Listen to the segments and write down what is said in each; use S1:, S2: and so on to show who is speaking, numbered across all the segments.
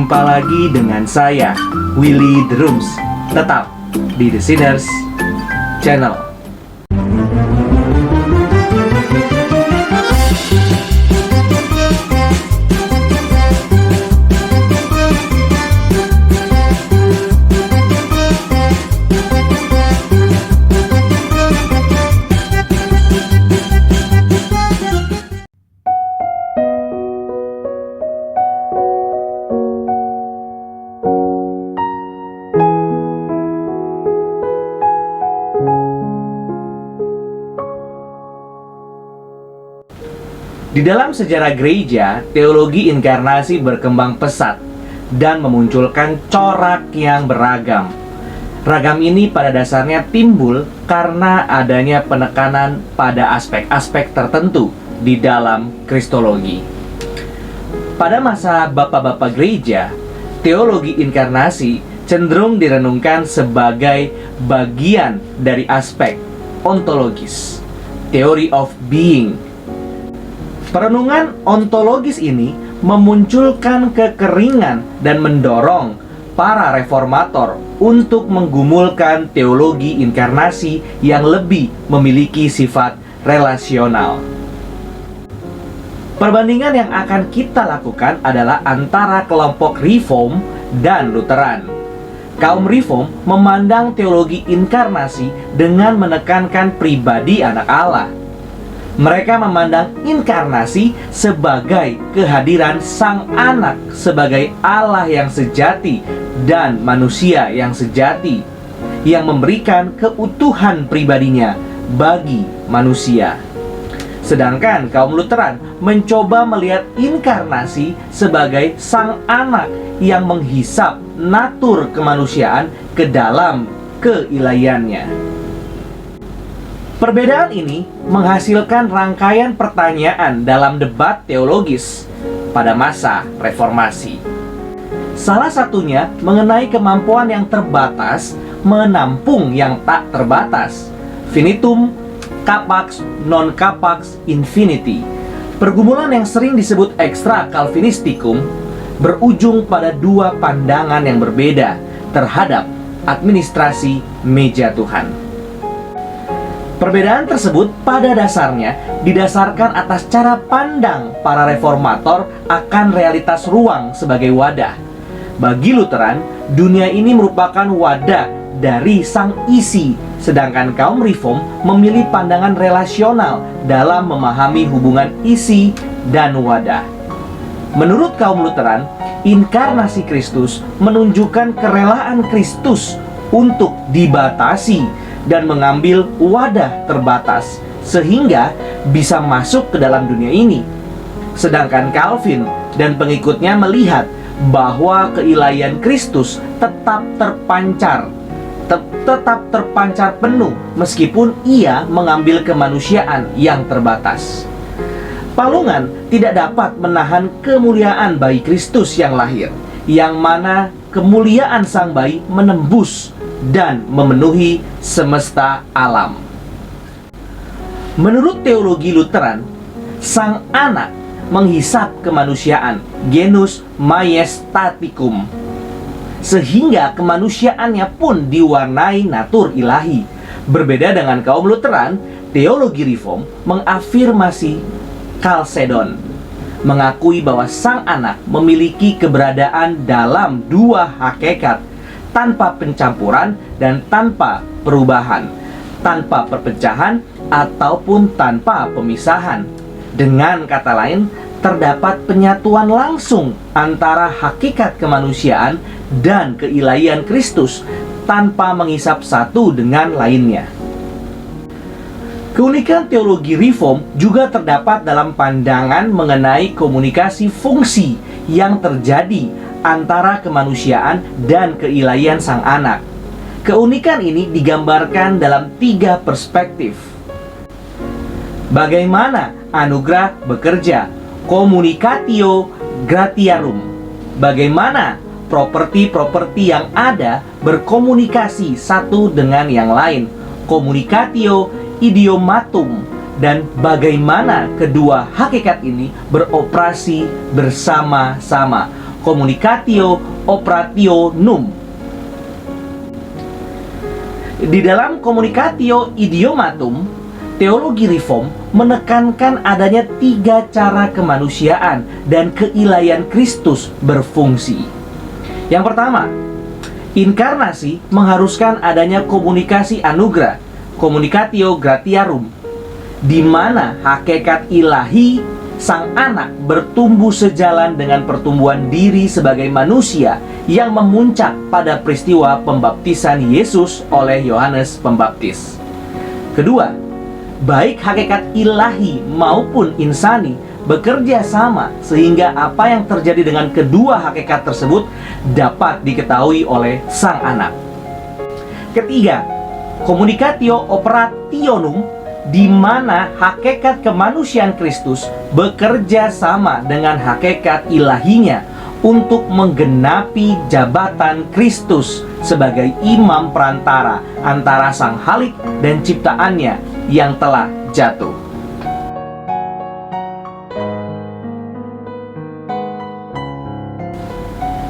S1: Jumpa lagi dengan saya, Willy Drums. Tetap di The Sinners Channel. Di dalam sejarah gereja, teologi inkarnasi berkembang pesat dan memunculkan corak yang beragam. Ragam ini pada dasarnya timbul karena adanya penekanan pada aspek-aspek tertentu di dalam kristologi. Pada masa bapak-bapak gereja, teologi inkarnasi cenderung direnungkan sebagai bagian dari aspek ontologis, theory of being. Perenungan ontologis ini memunculkan kekeringan dan mendorong para reformator untuk menggumulkan teologi inkarnasi yang lebih memiliki sifat relasional. Perbandingan yang akan kita lakukan adalah antara kelompok Reform dan Lutheran. Kaum Reform memandang teologi inkarnasi dengan menekankan pribadi anak Allah. Mereka memandang inkarnasi sebagai kehadiran Sang Anak sebagai Allah yang sejati dan manusia yang sejati, yang memberikan keutuhan pribadinya bagi manusia. Sedangkan kaum Lutheran mencoba melihat inkarnasi sebagai Sang Anak yang menghisap natur kemanusiaan ke dalam keilahiannya. Perbedaan ini menghasilkan rangkaian pertanyaan dalam debat teologis pada masa reformasi. Salah satunya mengenai kemampuan yang terbatas menampung yang tak terbatas. Finitum capax non capax infinity. Pergumulan yang sering disebut extra Calvinisticum berujung pada dua pandangan yang berbeda terhadap administrasi meja Tuhan. Perbedaan tersebut pada dasarnya didasarkan atas cara pandang para reformator akan realitas ruang sebagai wadah. Bagi Lutheran, dunia ini merupakan wadah dari sang isi, sedangkan kaum Reform memilih pandangan relasional dalam memahami hubungan isi dan wadah. Menurut kaum Lutheran, inkarnasi Kristus menunjukkan kerelaan Kristus untuk dibatasi dan mengambil wadah terbatas sehingga bisa masuk ke dalam dunia ini. Sedangkan Calvin dan pengikutnya melihat bahwa keilahian Kristus tetap terpancar penuh meskipun ia mengambil kemanusiaan yang terbatas. Palungan tidak dapat menahan kemuliaan bayi Kristus yang lahir, yang mana kemuliaan sang bayi menembus dan memenuhi semesta alam. Menurut teologi Lutheran, Sang Anak menghisap kemanusiaan, genus majestaticum, sehingga kemanusiaannya pun diwarnai natur ilahi. Berbeda dengan kaum Lutheran, teologi Reform mengafirmasi Chalcedon, mengakui bahwa Sang Anak memiliki keberadaan dalam dua hakikat, tanpa pencampuran dan tanpa perubahan, tanpa perpecahan ataupun tanpa pemisahan. Dengan kata lain, terdapat penyatuan langsung antara hakikat kemanusiaan dan keilahian Kristus tanpa menghisap satu dengan lainnya. Keunikan teologi Reform juga terdapat dalam pandangan mengenai komunikasi fungsi yang terjadi antara kemanusiaan dan keilahian Sang Anak. Keunikan ini digambarkan dalam tiga perspektif. Bagaimana anugerah bekerja, communicatio gratiarum. Bagaimana properti-properti yang ada berkomunikasi satu dengan yang lain, communicatio idiomatum. Dan bagaimana kedua hakikat ini beroperasi bersama-sama, communicatio operationum. Di dalam communicatio idiomatum, teologi reform menekankan adanya 3 cara kemanusiaan dan keilahian Kristus berfungsi. Yang pertama, inkarnasi mengharuskan adanya komunikasi anugerah, communicatio gratiarum, di mana hakikat ilahi Sang Anak bertumbuh sejalan dengan pertumbuhan diri sebagai manusia yang memuncak pada peristiwa pembaptisan Yesus oleh Yohanes Pembaptis. Kedua, baik hakikat ilahi maupun insani bekerja sama sehingga apa yang terjadi dengan kedua hakikat tersebut dapat diketahui oleh Sang Anak. Ketiga, communicatio operationum, di mana hakikat kemanusiaan Kristus bekerja sama dengan hakikat ilahinya untuk menggenapi jabatan Kristus sebagai imam perantara antara Sang Halik dan ciptaannya yang telah jatuh.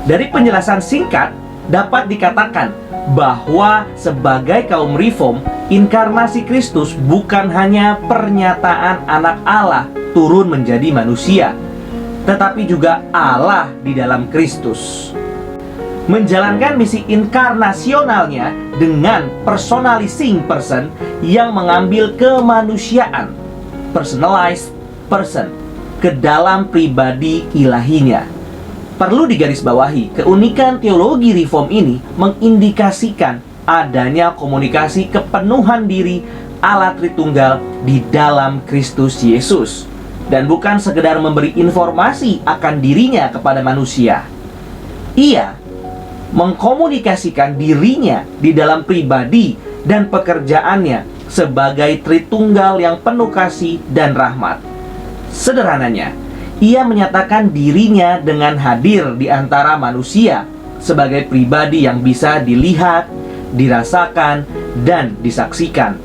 S1: Dari penjelasan singkat dapat dikatakan bahwa sebagai kaum reform, inkarnasi Kristus bukan hanya pernyataan anak Allah turun menjadi manusia, tetapi juga Allah di dalam Kristus. Menjalankan misi inkarnasionalnya dengan personalizing person yang mengambil kemanusiaan, personalized person, ke dalam pribadi ilahinya. Perlu digarisbawahi, keunikan teologi reform ini mengindikasikan adanya komunikasi kepenuhan diri Allah Tritunggal di dalam Kristus Yesus, dan bukan sekedar memberi informasi akan dirinya kepada manusia. Ia mengkomunikasikan dirinya di dalam pribadi dan pekerjaannya sebagai Tritunggal yang penuh kasih dan rahmat. Sederhananya, ia menyatakan dirinya dengan hadir di antara manusia sebagai pribadi yang bisa dilihat, dirasakan, dan disaksikan.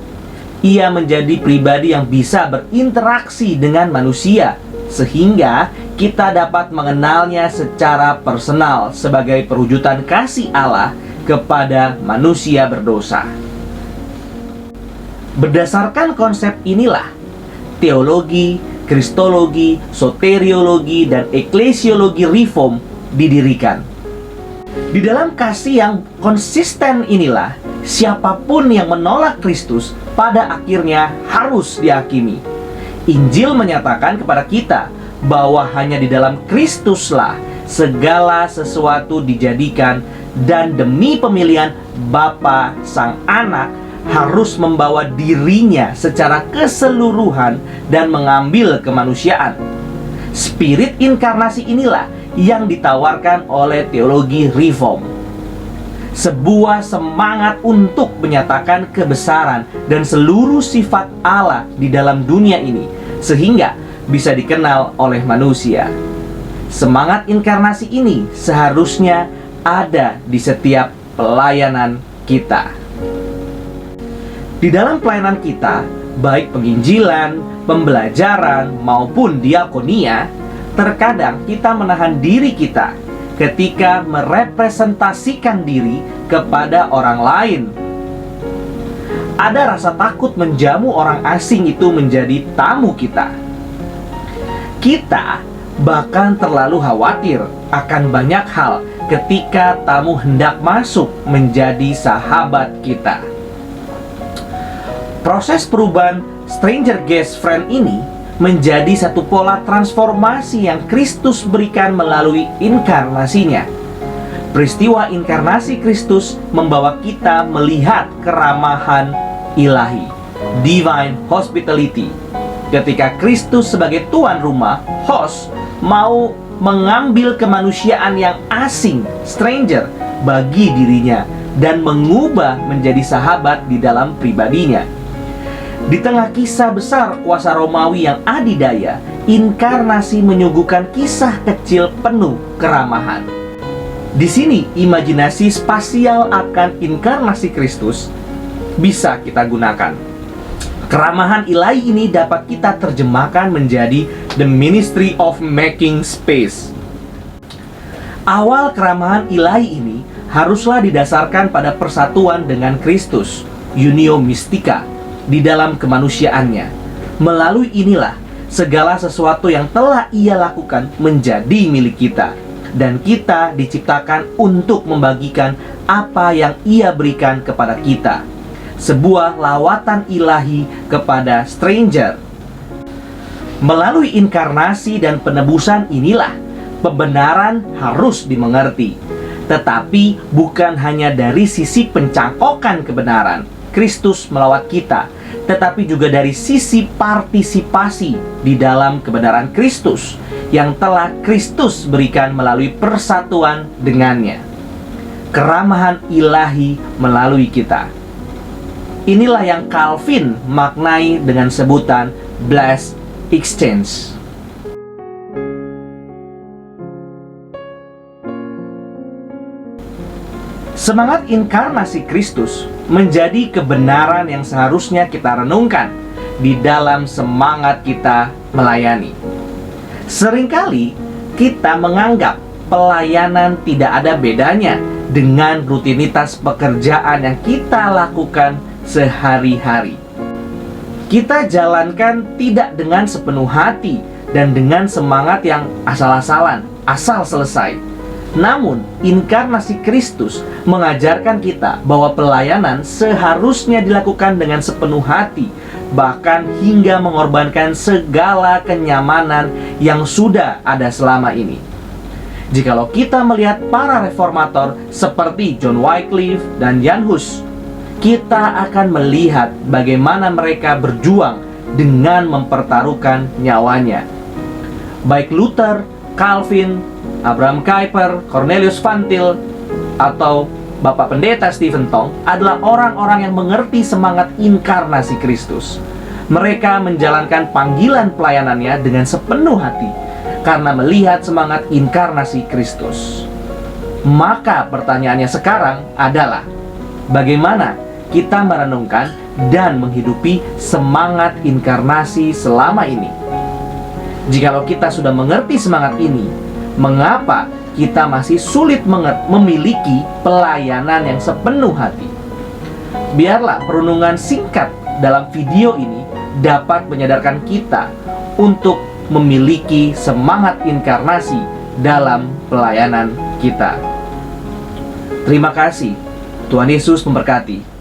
S1: Ia menjadi pribadi yang bisa berinteraksi dengan manusia, sehingga kita dapat mengenalnya secara personal sebagai perwujudan kasih Allah kepada manusia berdosa. Berdasarkan konsep inilah, teologi, kristologi, soteriologi, dan eklesiologi reform didirikan. Di dalam kasih yang konsisten inilah, siapapun yang menolak Kristus pada akhirnya harus dihakimi. Injil menyatakan kepada kita bahwa hanya di dalam Kristuslah segala sesuatu dijadikan, dan demi pemilihan Bapa Sang Anak harus membawa dirinya secara keseluruhan dan mengambil kemanusiaan. Spirit inkarnasi inilah yang ditawarkan oleh teologi reform. Sebuah semangat untuk menyatakan kebesaran dan seluruh sifat Allah di dalam dunia ini, sehingga bisa dikenal oleh manusia. Semangat inkarnasi ini seharusnya ada di setiap pelayanan kita. Di dalam pelayanan kita, baik penginjilan, pembelajaran, maupun diakonia, terkadang kita menahan diri kita ketika merepresentasikan diri kepada orang lain. Ada rasa takut menjamu orang asing itu menjadi tamu kita. Kita bahkan terlalu khawatir akan banyak hal ketika tamu hendak masuk menjadi sahabat kita. Proses perubahan stranger guest friend ini menjadi satu pola transformasi yang Kristus berikan melalui inkarnasinya. Peristiwa inkarnasi Kristus membawa kita melihat keramahan ilahi, divine hospitality. Ketika Kristus sebagai tuan rumah, host, mau mengambil kemanusiaan yang asing, stranger, bagi dirinya dan mengubah menjadi sahabat di dalam pribadinya. Di tengah kisah besar kuasa Romawi yang adidaya, inkarnasi menyuguhkan kisah kecil penuh keramahan. Di sini, imajinasi spasial akan inkarnasi Kristus bisa kita gunakan. Keramahan ilahi ini dapat kita terjemahkan menjadi the ministry of making space. Awal keramahan ilahi ini haruslah didasarkan pada persatuan dengan Kristus, unio mystica, di dalam kemanusiaannya. Melalui inilah segala sesuatu yang telah Ia lakukan menjadi milik kita, dan kita diciptakan untuk membagikan apa yang Ia berikan kepada kita. Sebuah lawatan ilahi kepada stranger. Melalui inkarnasi dan penebusan inilah kebenaran harus dimengerti, tetapi bukan hanya dari sisi pencangkokan kebenaran Kristus melawat kita, tetapi juga dari sisi partisipasi di dalam kebenaran Kristus yang telah Kristus berikan melalui persatuan dengannya. Keramahan ilahi melalui kita. Inilah yang Calvin maknai dengan sebutan blessed exchange. Semangat inkarnasi Kristus menjadi kebenaran yang seharusnya kita renungkan di dalam semangat kita melayani. Seringkali kita menganggap pelayanan tidak ada bedanya dengan rutinitas pekerjaan yang kita lakukan sehari-hari. Kita jalankan tidak dengan sepenuh hati dan dengan semangat yang asal-asalan, asal selesai. Namun, inkarnasi Kristus mengajarkan kita bahwa pelayanan seharusnya dilakukan dengan sepenuh hati, bahkan hingga mengorbankan segala kenyamanan yang sudah ada selama ini. Jikalau kita melihat para reformator seperti John Wycliffe dan Jan Hus, kita akan melihat bagaimana mereka berjuang dengan mempertaruhkan nyawanya. Baik Luther, Calvin, Abraham Kuyper, Cornelius Van Til, atau Bapak Pendeta Stephen Tong adalah orang-orang yang mengerti semangat inkarnasi Kristus. Mereka menjalankan panggilan pelayanannya dengan sepenuh hati karena melihat semangat inkarnasi Kristus. Maka pertanyaannya sekarang adalah, bagaimana kita merenungkan dan menghidupi semangat inkarnasi selama ini? Jikalau kita sudah mengerti semangat ini, mengapa kita masih sulit memiliki pelayanan yang sepenuh hati? Biarlah perenungan singkat dalam video ini dapat menyadarkan kita untuk memiliki semangat inkarnasi dalam pelayanan kita. Terima kasih. Tuhan Yesus memberkati.